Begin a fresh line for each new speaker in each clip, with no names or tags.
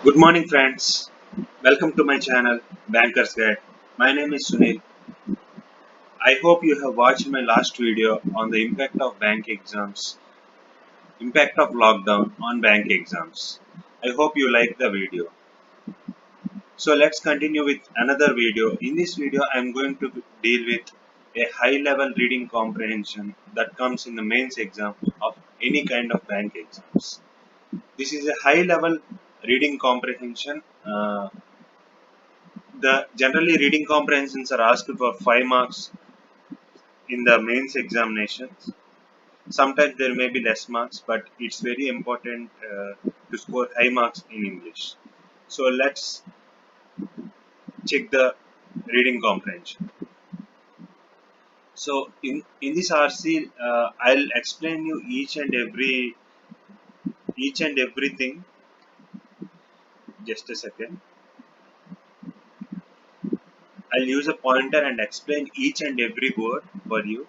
Good morning, friends. Welcome to my channel, Banker's Guide. My name is Sunil. I hope you have watched my last video on the impact of bank exams, impact of lockdown on bank exams. I hope you like the video. So let's continue with another video. In this video, I am going to deal with a high-level reading comprehension that comes in the mains exam of any kind of bank exams. This is a high-level reading comprehension. The generally reading comprehensions are asked for 5 marks in the mains examinations. Sometimes there may be less marks, but it's very important to score high marks in English. So let's check the reading comprehension. So in this RC, I'll explain you each and everything. Just a second. I'll use a pointer and explain each and every word for you.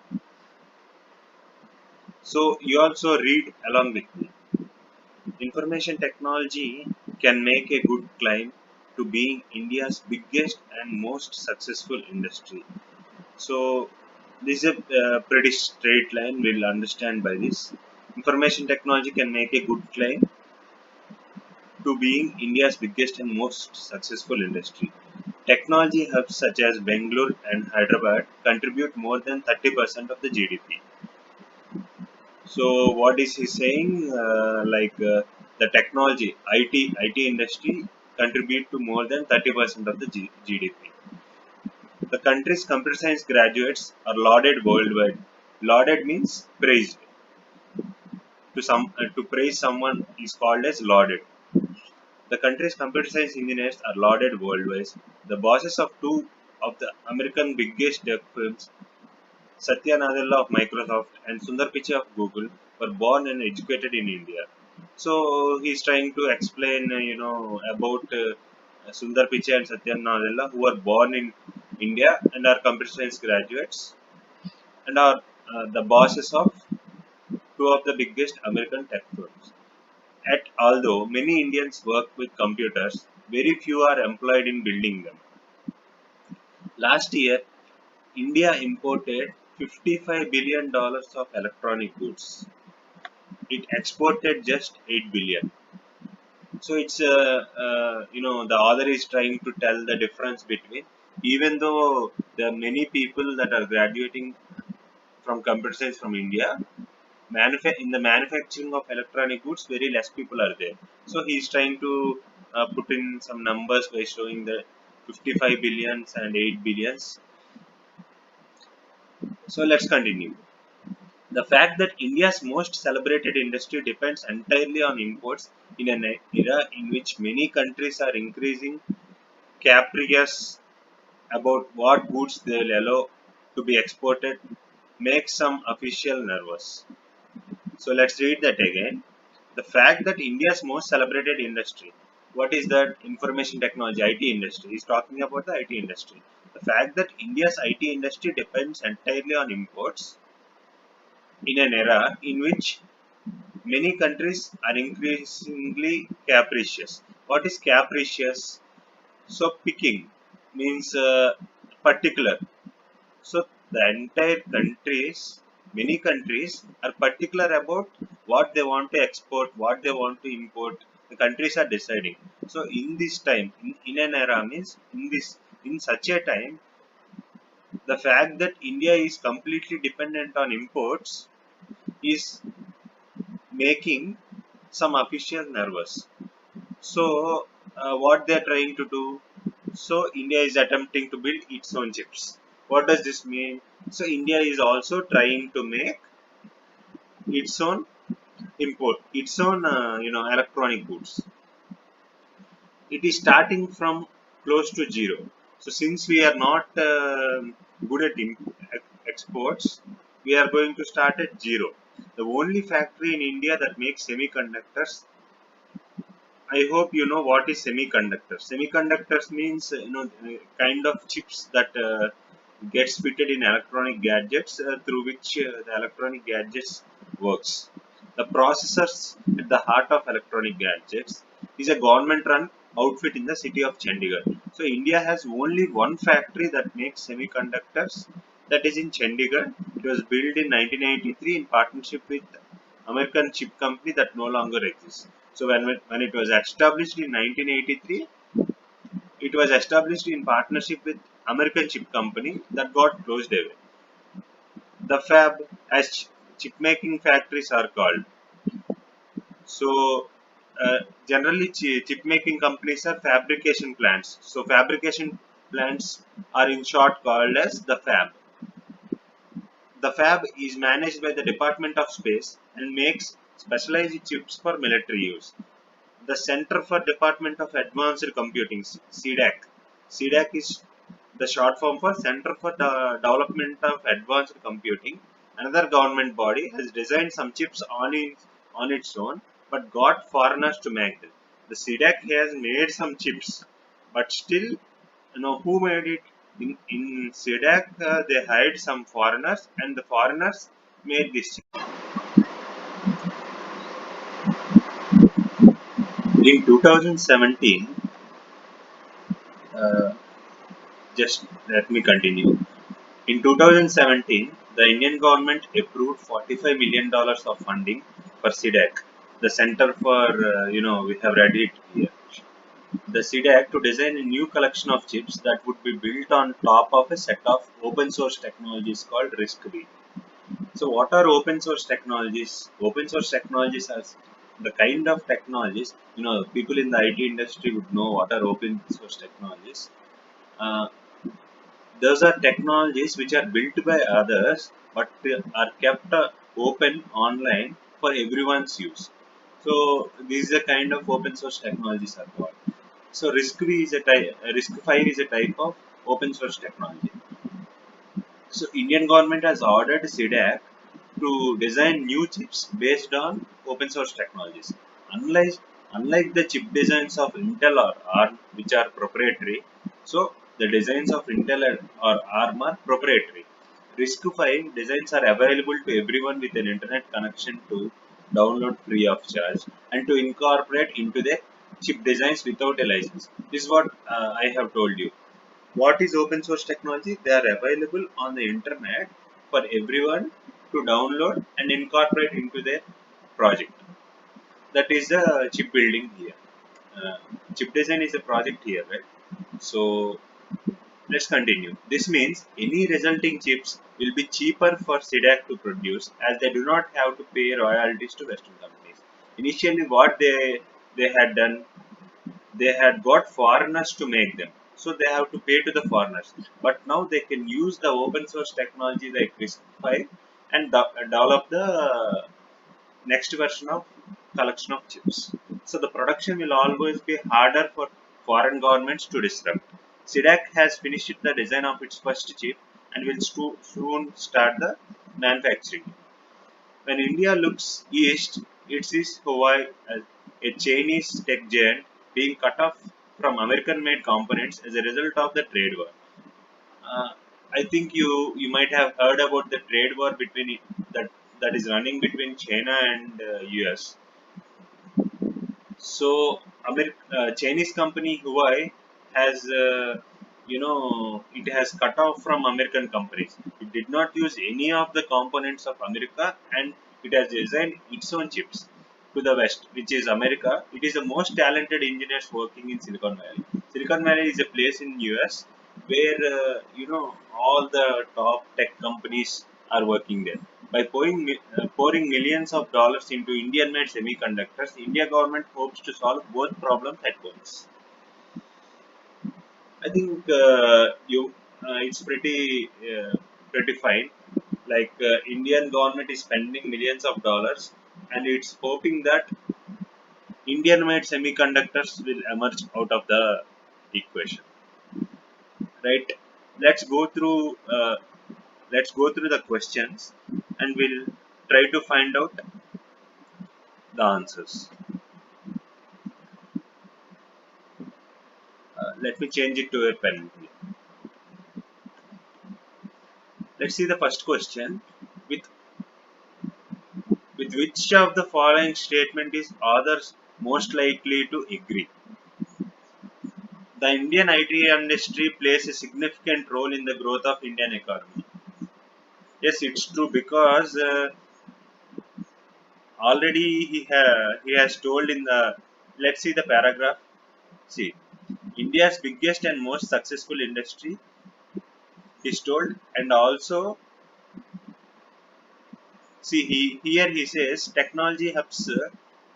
So you also read along with me. Information technology can make a good climb to being India's biggest and most successful industry. So this is a pretty straight line, we'll understand by this. Information technology can make a good climb to being India's biggest and most successful industry. Technology hubs such as Bangalore and Hyderabad contribute more than 30% of the GDP. So what is he saying? The technology, IT industry contribute to more than 30% of the GDP. The country's computer science graduates are lauded worldwide. Lauded means praised. To praise someone is called as lauded. The country's computer science engineers are lauded worldwide. The bosses of two of the American biggest tech firms, Satya Nadella of Microsoft and Sundar Pichai of Google, were born and educated in India. So he's trying to explain, about Sundar Pichai and Satya Nadella, who were born in India and are computer science graduates, and are the bosses of two of the biggest American tech firms. Yet, although many Indians work with computers, very few are employed in building them. Last year, India imported $55 billion of electronic goods. It exported just 8 billion. So it's the author is trying to tell the difference between, even though there are many people that are graduating from computer science from India, in the manufacturing of electronic goods, very less people are there. So he's trying to put in some numbers by showing the 55 billions and 8 billions. So let's continue. The fact that India's most celebrated industry depends entirely on imports in an era in which many countries are increasing capricious about what goods they will allow to be exported makes some official nervous. So let's read that again. The fact that India's most celebrated industry, what is that? Information technology, IT industry. He's talking about the IT industry. The fact that India's IT industry depends entirely on imports in an era in which many countries are increasingly capricious. What is capricious? So picking means particular. So the entire countries, many countries are particular about what they want to export, what they want to import. The countries are deciding. So in this time, in an era means in such a time, the fact that India is completely dependent on imports is making some officials nervous. So what they are trying to do? So India is attempting to build its own chips. What does this mean? So India is also trying to make its own import, its own electronic goods. It is starting from close to zero. So since we are not good at exports, we are going to start at zero. The only factory in India that makes semiconductors. I hope you know what is semiconductors. Semiconductors means kind of chips that gets fitted in electronic gadgets through which the electronic gadgets works. The processors at the heart of electronic gadgets is a government-run outfit in the city of Chandigarh. So India has only one factory that makes semiconductors, that is in Chandigarh. It was built in 1983 in partnership with American chip company that no longer exists. So when it was established in 1983, it was established in partnership with American chip company that got closed away. The fab, as chip making factories are called. So generally chip making companies are fabrication plants. So fabrication plants are in short called as the fab. The fab is managed by the Department of Space and makes specialized chips for military use. The Center for Department of Advanced Computing, CDAC. CDAC is the short form for Center for the Development of Advanced Computing. Another government body has designed some chips on its own, but got foreigners to make them. The CDAC has made some chips, but still, who made it? In CDAC, they hired some foreigners, and the foreigners made this chip. In 2017, uh, just let me continue. In 2017, the Indian government approved $45 million of funding for CDAC, the Center for, we have read it here. The CDAC to design a new collection of chips that would be built on top of a set of open source technologies called RISC-V. So, what are open source technologies? Open source technologies are the kind of technologies, people in the IT industry would know what are open source technologies. Uh, Those are technologies which are built by others but are kept open online for everyone's use. So this is a kind of open source technologies are called. So RISC-V is a type, RISC-V is a type of open source technology. So Indian government has ordered CDAC to design new chips based on open source technologies. Unlike unlike the chip designs of Intel or ARM, which are proprietary, so the designs of Intel or ARM are proprietary. RISC-V designs are available to everyone with an internet connection to download free of charge and to incorporate into their chip designs without a license. This is what I have told you. What is open source technology? They are available on the internet for everyone to download and incorporate into their project. That is the chip building here. Uh, Chip design is a project here, right? So let's continue. This means any resulting chips will be cheaper for SIDAC to produce as they do not have to pay royalties to Western companies. Initially, what they had done, they had got foreigners to make them, so they have to pay to the foreigners, but now they can use the open source technology like RISC-V and develop the next version of collection of chips. So the production will always be harder for foreign governments to disrupt. SIDAC has finished the design of its first chip and will soon start the manufacturing. When India looks east, it sees Huawei as a Chinese tech giant being cut off from American-made components as a result of the trade war. Uh, I think you might have heard about the trade war that that is running between China and US. So, Chinese company Huawei has, it has cut off from American companies. It did not use any of the components of America, and it has designed its own chips to the West, which is America. It is the most talented engineers working in Silicon Valley. Silicon Valley is a place in US where all the top tech companies are working there. By pouring millions of dollars into Indian-made semiconductors, India government hopes to solve both problems at once. I think it's pretty fine. Like Indian government is spending millions of dollars, and it's hoping that Indian-made semiconductors will emerge out of the equation. Right? Let's go through. Let's go through the questions, and we'll try to find out the answers. Let me change it to a pen. Let's see the first question. With with which of the following statement is others most likely to agree? The Indian IT industry plays a significant role in the growth of Indian economy. Yes, it's true because already he has told in the, let's see the paragraph. See, India's biggest and most successful industry is told, and also see here he says technology hubs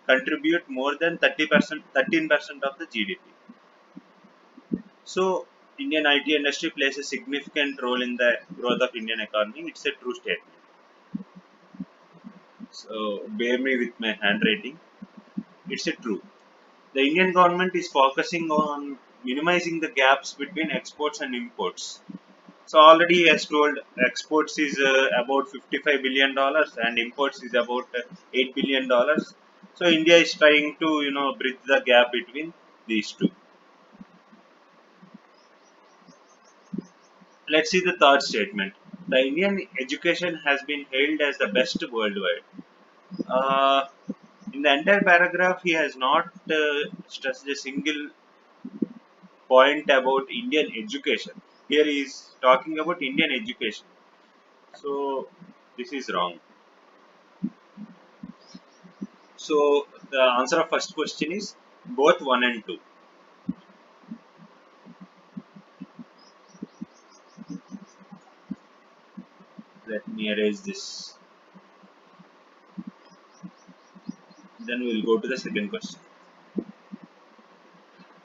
contribute more than 30%, 13% of the GDP. So Indian IT industry plays a significant role in the growth of Indian economy. It's a true statement. So bear me with my handwriting. It's a true. The Indian government is focusing on minimizing the gaps between exports and imports. So already he has told exports is about $55 billion and imports is about $8 billion. So India is trying to bridge the gap between these two. Let's see the third statement. The Indian education has been hailed as the best worldwide. Uh, in the entire paragraph, he has not stressed a single point about Indian education. Here he is talking about Indian education. So this is wrong. So the answer of first question is both 1 and 2. Let me erase this. Then we will go to the second question.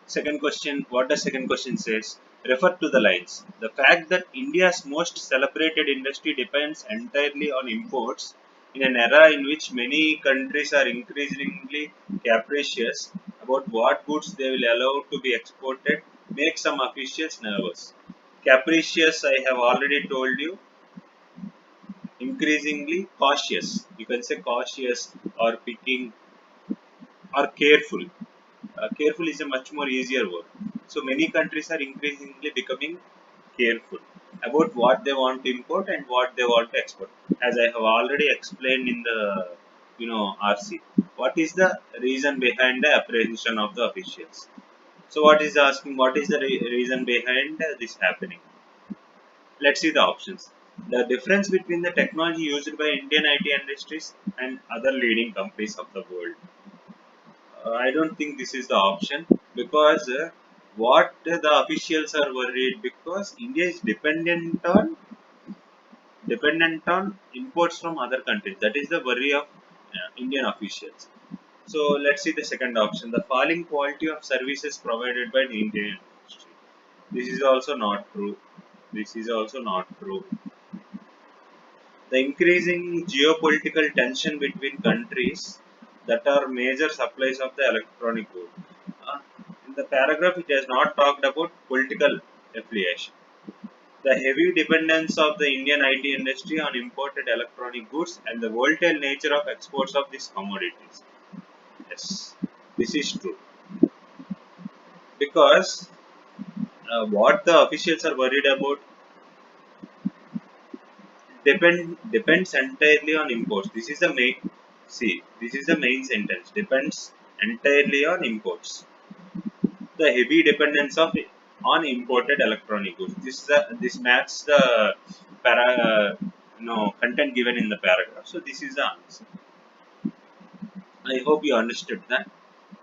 Second question, what the second question says? Refer to the lines. The fact that India's most celebrated industry depends entirely on imports in an era in which many countries are increasingly capricious about what goods they will allow to be exported makes some officials nervous. Capricious, I have already told you, increasingly cautious. You can say cautious or picking or careful. Careful is a much more easier word. So many countries are increasingly becoming careful about what they want to import and what they want to export. As I have already explained in the RC, what is the reason behind the apprehension of the officials? So what is asking? What is the reason behind this happening? Let's see the options. The difference between the technology used by Indian IT industries and other leading companies of the world. I don't think this is the option because what the officials are worried because India is dependent on imports from other countries. That is the worry of Indian officials. So let's see the second option: the falling quality of services provided by the Indian industry. This is also not true. This is also not true. The increasing geopolitical tension between countries that are major suppliers of the electronic goods. Uh, in the paragraph, it has not talked about political affiliation. The heavy dependence of the Indian IT industry on imported electronic goods and the volatile nature of exports of these commodities. Yes, this is true. Because what the officials are worried about depends entirely on imports. This is the main see. This is the main sentence. Depends entirely on imports. The heavy dependence of on imported electronic goods. This matches the content given in the paragraph. So this is the answer. I hope you understood that.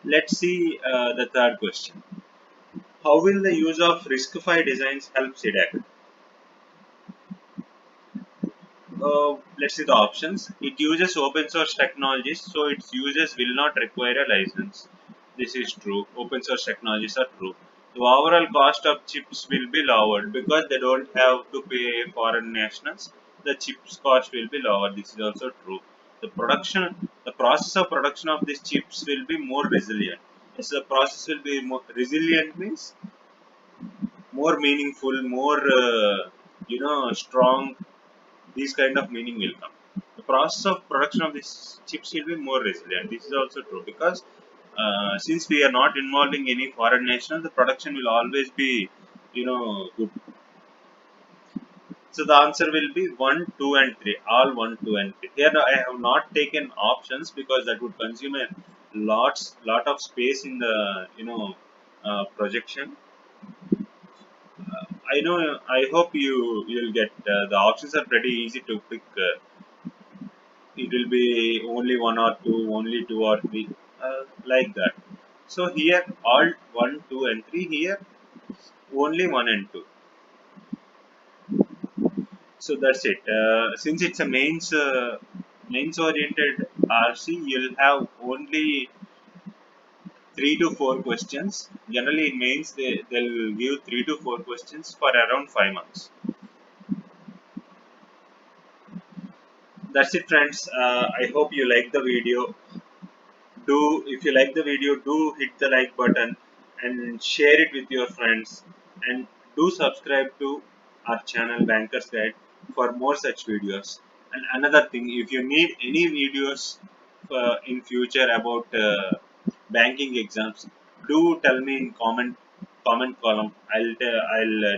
Let's see the third question. How will the use of risk-fi designs help SIDAC? Let's see the options. It uses open source technologies, so its users will not require a license. This is true. Open source technologies are true. The overall cost of chips will be lowered because they don't have to pay foreign nationals. The chips cost will be lower. This is also true. The process of production of these chips will be more resilient. Yes, the process will be more resilient means more meaningful, more strong. These kind of meaning will come. The process of production of these chips will be more resilient. This is also true because since we are not involving any foreign national, the production will always be, good. So the answer will be 1, 2, and 3. All 1, 2, and 3. Here I have not taken options because that would consume a lot of space in the projection. I know. I hope you'll get the options are pretty easy to pick. It will be only one or two, only two or three, like that. So here all one, two, and three. Here only one and two. So that's it. Since it's a mains oriented RC, you'll have only 3 to 4 questions. Generally, in mains they'll give 3 to 4 questions for around 5 months. That's it, friends. I hope you like the video. Do If you like the video, do hit the like button and share it with your friends, and do subscribe to our channel Bankers Guide for more such videos. And another thing, if you need any videos in future about banking exams, do tell me in comment column. I'll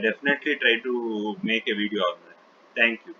definitely try to make a video of that. Thank you.